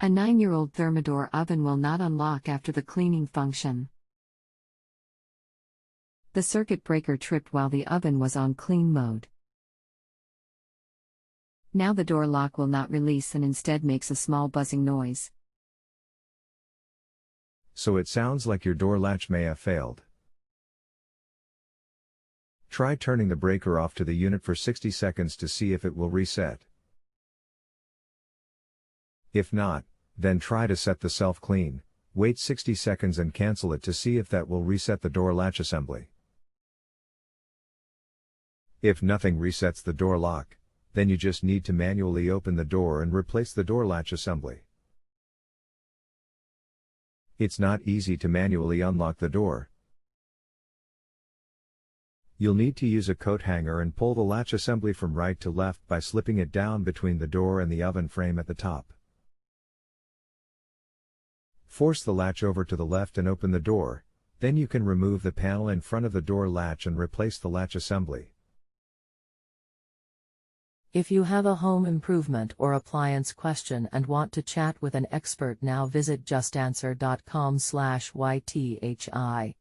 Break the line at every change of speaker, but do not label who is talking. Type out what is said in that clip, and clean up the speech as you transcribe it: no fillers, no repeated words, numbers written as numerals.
A 9-year-old Thermador oven will not unlock after the cleaning function. The circuit breaker tripped while the oven was on clean mode. Now the door lock will not release and instead makes a small buzzing noise.
So it sounds like your door latch may have failed. Try turning the breaker off to the unit for 60 seconds to see if it will reset. If not, then try to set the self-clean, wait 60 seconds and cancel it to see if that will reset the door latch assembly. If nothing resets the door lock, then you just need to manually open the door and replace the door latch assembly. It's not easy to manually unlock the door. You'll need to use a coat hanger and pull the latch assembly from right to left by slipping it down between the door and the oven frame at the top. Force the latch over to the left and open the door, then you can remove the panel in front of the door latch and replace the latch assembly.
If you have a home improvement or appliance question and want to chat with an expert, now visit JustAnswer.com/YTHI.